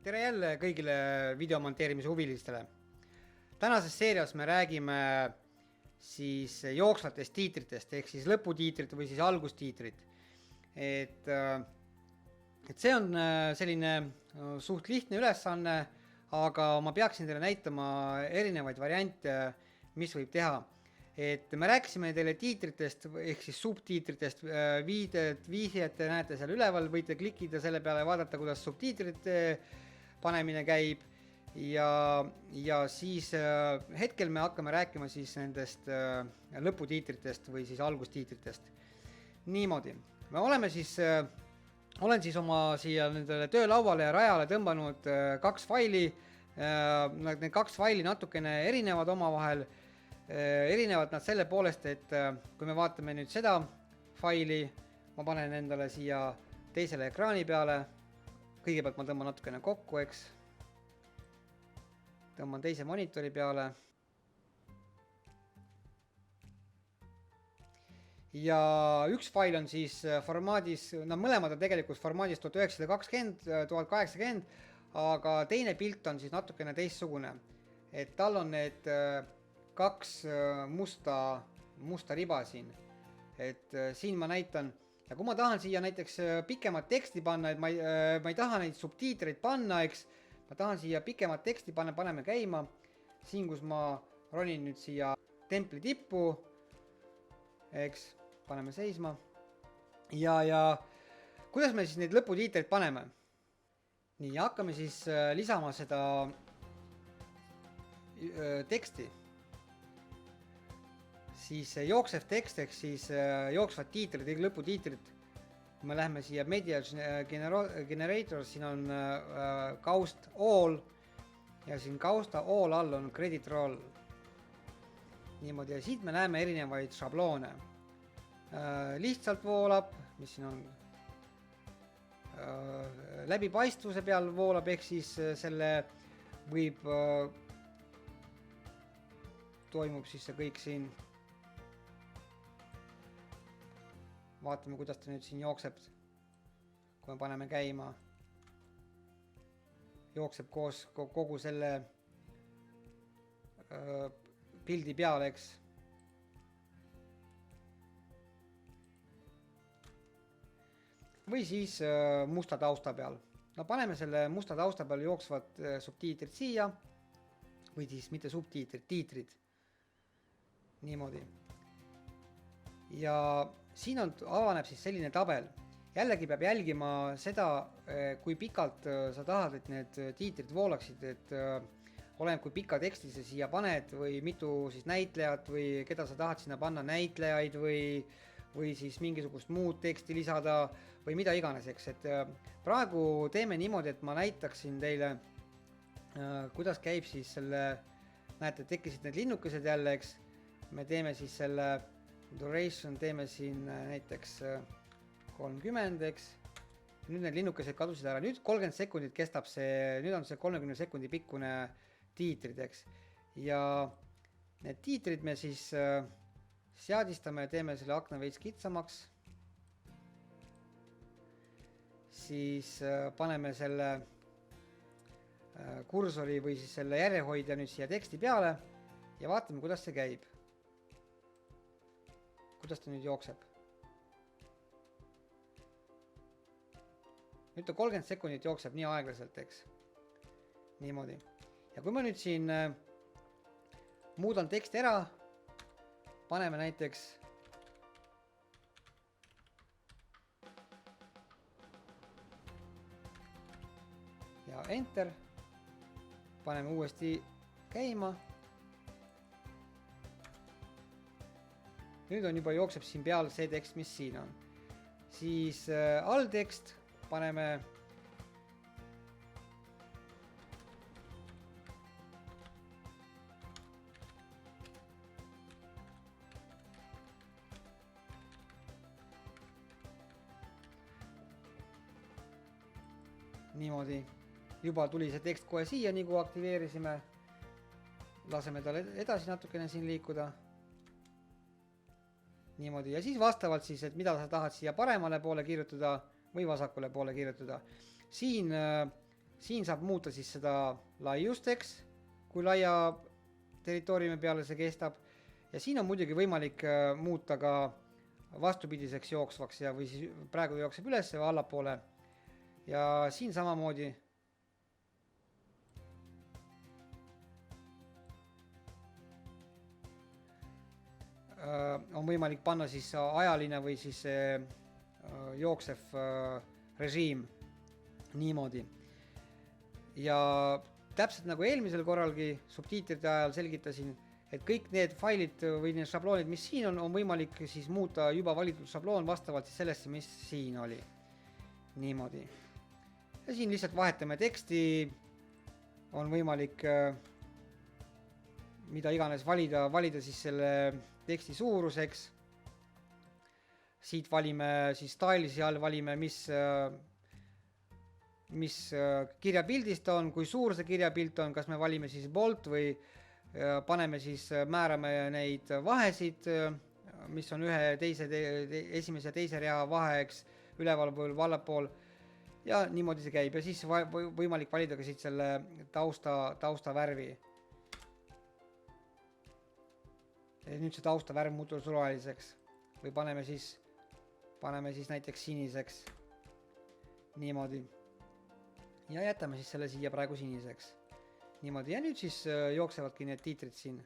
tere jälle kõigile videomonteerimise huvilistele. Tänases seerias me räägime siis jooksvatest tiitritest ehk siis lõputiitrit või siis algustiitrit. Et see on selline suht lihtne ülesanne, aga ma peaksin teile näitama erinevaid variante, mis võib teha. Et me rääkisime teile tiitritest ehk siis subtiitritest, viidet te näete seal üleval, võite klikida selle peale ja vaadata, kuidas subtiitrite panemine käib ja siis hetkel me hakkame rääkima siis nendest lõputiitritest või siis algustiitritest. Niimoodi, me oleme siis, olen siis oma siia nendele töölauale ja rajale tõmbanud kaks faili, need kaks faili natukene erinevad omavahel. Erinevad nad selle poolest, et kui me vaatame nüüd seda faili, ma panen endale siia teisele ekraani peale, kõigepealt ma tõmban natukene kokku, eks, tõmban teise monitori peale ja üks fail on siis formaadis, mõlemad on tegelikult formaadis 1920, 1080, aga teine pilt on siis natukene teistsugune, et tal on need kaks musta riba siin, et siin ma näitan ja kui ma tahan siia näiteks pikemat teksti panna, et ma ei taha neid subtiitreid panna, eks, ma tahan siia pikemat teksti panna, paneme käima, siin kus ma ronin nüüd siia templi tippu, eks, paneme seisma ja kuidas me siis neid lõputiitreid paneme? Nii, hakkame siis lisama seda teksti. Siis jooksev tekst ehk siis jooksvad tiitrid, lõputiitrid. Me läheme siia Media Generator, siin on Coast All ja siin Coasta All all on Credit Roll. Niimoodi ja siit me näeme erinevaid šabloone. Lihtsalt voolab, mis siin on läbipaistvuse peal voolab, ehk siis selle võib, toimub siis see kõik siin. Vaatame, kuidas ta nüüd siin jookseb, kui me paneme käima. Jookseb koos kogu selle pildi peal, eks. Või siis musta tausta peal. No paneme selle musta tausta peal jooksvad subtiitrid siia või siis mitte subtiitrid, tiitrid. Niimoodi. Ja siin avaneb siis selline tabel. Jällegi peab jälgima seda, kui pikalt sa tahad, et need tiitrid voolaksid, et oleneb, kui pika teksti sa siia paned või mitu siis näitlejat või keda sa tahad sinna panna, näitlejaid või siis mingisugust muud teksti lisada või mida iganes, eks. Et praegu teeme niimoodi, et ma näitaksin teile, kuidas käib siis selle, näete, tekkisid need linnukesed jälle, eks. Me teeme siis selle duration, teeme siin näiteks 30, eks. Nüüd need linnukesed kadusid ära. Nüüd 30 sekundit kestab see, nüüd on see 30 sekundi pikkune tiitrid, eks. Ja need tiitrid me siis seadistame ja teeme selle akna veits kitsamaks. Siis paneme selle kursori või siis selle järjehoidja nüüd siia teksti peale ja vaatame, kuidas see käib. Kuidas ta nüüd jookseb. Nüüd ta 30 sekundit jookseb nii aeglaselt, eks. Niimoodi. Ja kui ma nüüd siin muudan teksti ära, paneme näiteks ja enter, paneme uuesti käima. Nüüd on juba jookseb siin peal see tekst, mis siin on. Siis alltekst paneme niimoodi. Juba tuli see tekst kohe siia, nii kui aktiveerisime. Laseme tal edasi natukene siin liikuda. Niimoodi. Ja siis vastavalt siis, et mida sa tahad siia paremale poole kirjutada või vasakule poole kirjutada. Siin siin saab muuta siis seda laiusteks, kui laia territooriumi peale see kestab, ja siin on muidugi võimalik muuta ka vastupidiseks jooksvaks ja või siis praegu jookseb üles või allapoole ja siin samamoodi on võimalik panna siis ajaline või siis jooksev režiim niimoodi. Ja täpselt nagu eelmisel korralgi subtiitrite ajal selgitasin, et kõik need failid või need šabloonid, mis siin on võimalik siis muuta juba valitud šabloon vastavalt siis sellesse, mis siin oli. Niimoodi. Ja siin lihtsalt vahetame teksti, on võimalik mida iganes valida siis selle teksti suuruseks. Siit valime siis stylisi all, valime mis kirjapildist on, kui suur see kirjapilt on, kas me valime siis bold või paneme siis, määrame neid vahesid, mis on esimese ja teise rea vahe, eks, ülevalpool, allapool ja niimoodi see käib ja siis võimalik valida ka siit selle tausta värvi. Ja nüüd see tausta värv muutub roheliseks või paneme siis näiteks siniseks niimoodi ja jätame siis selle siia praegu siniseks niimoodi ja nüüd siis jooksevadki need tiitrid siin.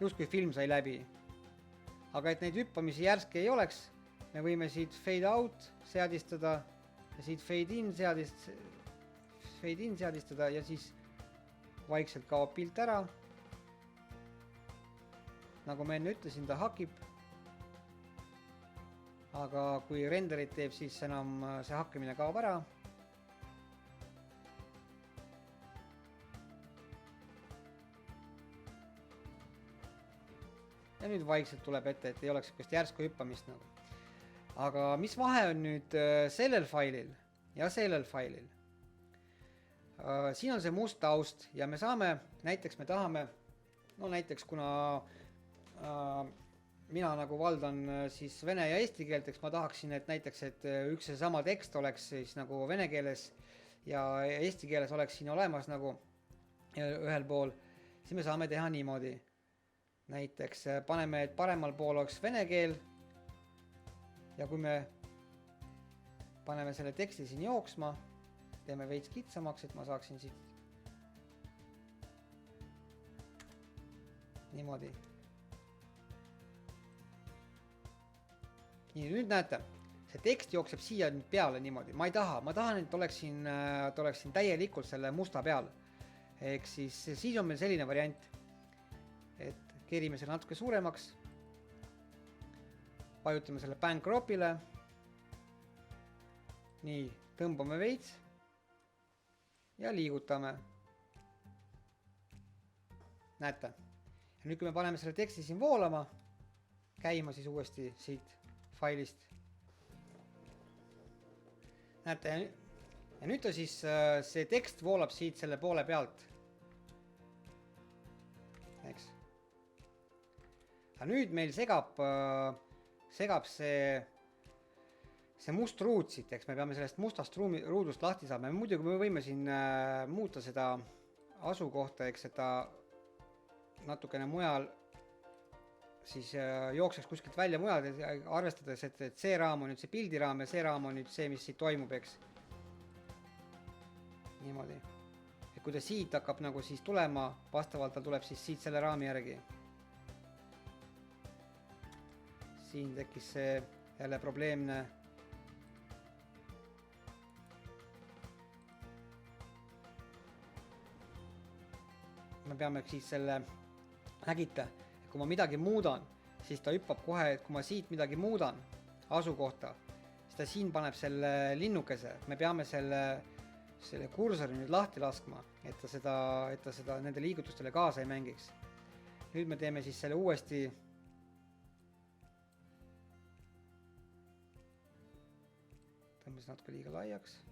Just kui film sai läbi, aga et neid hüppamisi järske ei oleks, me võime siit fade out seadistada ja siit fade in seadistada ja siis vaikselt kaob pilt ära. Nagu ma enne ütlesin, ta hakib. Aga kui renderit teeb, siis enam see hakkimine kaob ära. Ja nüüd vaikselt tuleb ette, et ei oleks järsku hüppamist nagu. Aga mis vahe on nüüd sellel failil ja sellel failil? Siin on see must taust ja me saame, näiteks me tahame, no näiteks kuna mina nagu valdan siis vene ja eesti keelt, eks ma tahaksin, et näiteks, et üks ja sama tekst oleks siis nagu vene keeles ja eesti keeles oleks siin olemas nagu ühel pool, siis me saame teha niimoodi. Näiteks paneme, et paremal pool oleks vene keel ja kui me paneme selle teksti siin jooksma, teeme veits kitsamaks, et ma saaksin siit niimoodi. Nii, nüüd näete, see tekst jookseb siia nüüd peale niimoodi. Ma tahan, et oleks siin täielikult selle musta peal. Ehk siis on meil selline variant, et kerime selle natuke suuremaks, vajutame selle bankropile, nii, tõmbame veits ja liigutame. Näete. Ja nüüd, kui me paneme selle teksti siin voolama, käima siis uuesti siit failist. Näete, ja nüüd ta siis, see tekst voolab siit selle poole pealt. Eks. Aga nüüd meil segab see must ruud siit, eks me peame sellest mustast ruudust lahti saama. Muidugi me võime siin muuta seda asukohta, eks, et ta natukene mujal siis jookseks kuskilt välja mujal, arvestades, et see raam on nüüd see pildiraam ja see raam on nüüd see, mis siit toimub, eks. Niimoodi. Et kui ta siit hakkab nagu siis tulema, vastavalt ta tuleb siis siit selle raami järgi. Siin tekkis see jälle probleemne me peame siis selle, nägite, kui ma midagi muudan, siis ta hüppab kohe, et kui ma siit midagi muudan asukohta, siis ta siin paneb selle linnukese, me peame selle kursori nüüd lahti laskma, et ta seda nende liigutustele kaasa ei mängiks. Nüüd me teeme siis selle uuesti tõmbas natuke liiga laiaks.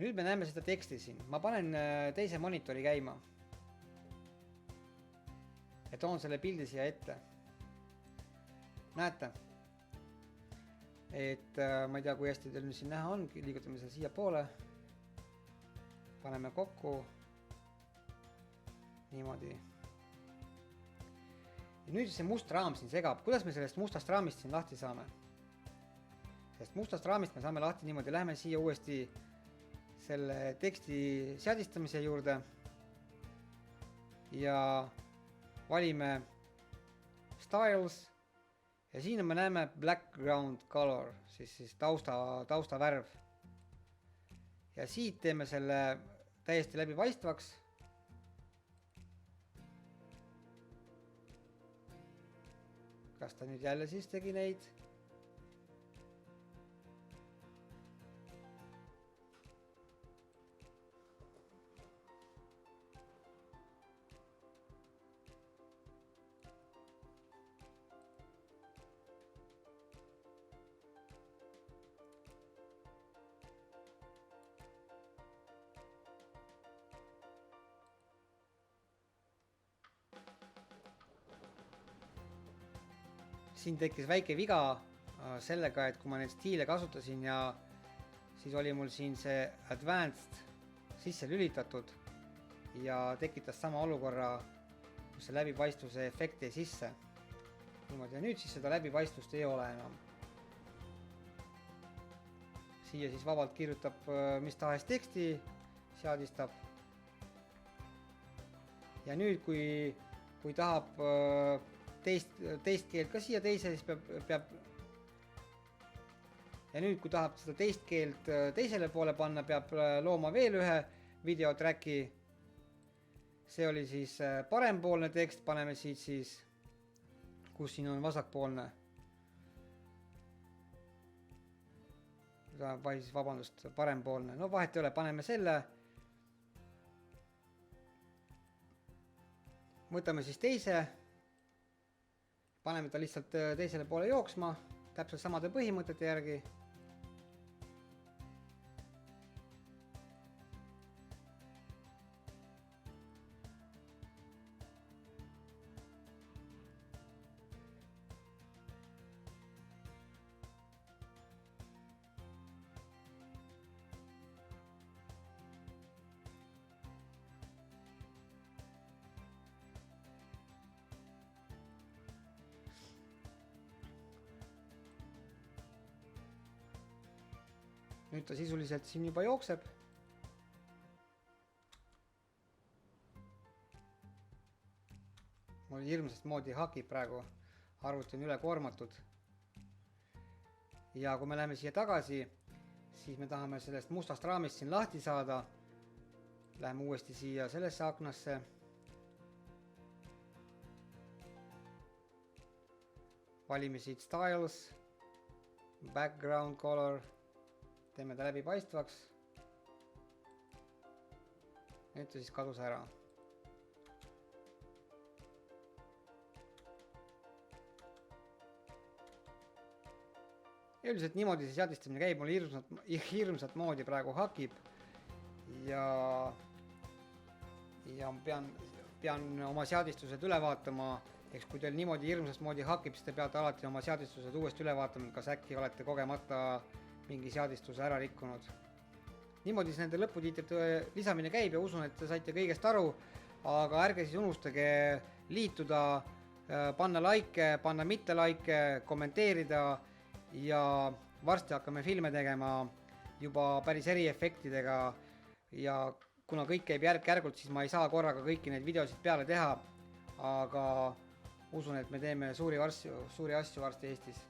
nüüd me näeme seda teksti siin. Ma panen teise monitori käima. Ja toon selle pildi siia ette. Näete? Et ma ei tea, kui hästi teil nüüd siin näha on. Liigutame selle siia poole. Paneme kokku. Niimoodi. Ja nüüd see must raam siin segab. Kuidas me sellest mustast raamist siin lahti saame? Sest mustast raamist me saame lahti niimoodi. Lähme siia uuesti selle teksti seadistamise juurde. Ja valime Styles. Ja siin me näeme background color, siis tausta värv. Ja siit teeme selle täiesti läbipaistvaks. Kas ta nüüd jälle siis tegi neid? Siin tekkis väike viga sellega, et kui ma neid stiile kasutasin ja siis oli mul siin see advanced sisse lülitatud ja tekitas sama olukorra, kus see läbipaistvuse efekt jäi sisse. Niimoodi, ja nüüd siis seda läbipaistvust ei ole enam. Siia siis vabalt kirjutab mis tahes teksti, seadistab. Ja nüüd, kui tahab teist keelt ka siia teise, siis peab ja nüüd, kui tahab seda teist keelt teisele poole panna, peab looma veel ühe videotracki. See oli siis parempoolne tekst, paneme siit siis, kus siin on vasakpoolne. Vabandust, parempoolne. No vahet ei ole, paneme selle. Võtame siis teise. Paneme ta lihtsalt teisele poole jooksma, täpselt samade põhimõtete järgi. Nüüd ta sisuliselt siin juba jookseb. Mul hirmsast moodi hakib praegu, arvuti on üle koormatud. Ja kui me läheme siia tagasi, siis me tahame sellest mustast raamist siin lahti saada. Läheme uuesti siia sellesse aknasse. Valime siit Styles, background color. Teeme ta läbipaistvaks. Nüüd ta siis kadus ära. Üldiselt niimoodi see seadistamine käib, mul hirmsat moodi praegu hakib. Ja pean oma seadistused üle vaatama. Eks kui teil niimoodi hirmsat moodi hakib, siis te peate alati oma seadistused uuesti üle vaatama, kas äkki olete kogemata mingi seadistuse ära rikkunud. Niimoodi siis nende lõputiitrite lisamine käib ja usun, et te saite kõigest aru, aga ärge siis unustage liituda, panna like, panna mitte like, kommenteerida ja varsti hakkame filme tegema juba päris eriefektidega ja kuna kõik käib järk-järgult, siis ma ei saa korraga kõiki neid videosid peale teha, aga usun, et me teeme suuri asju varsti Eestis.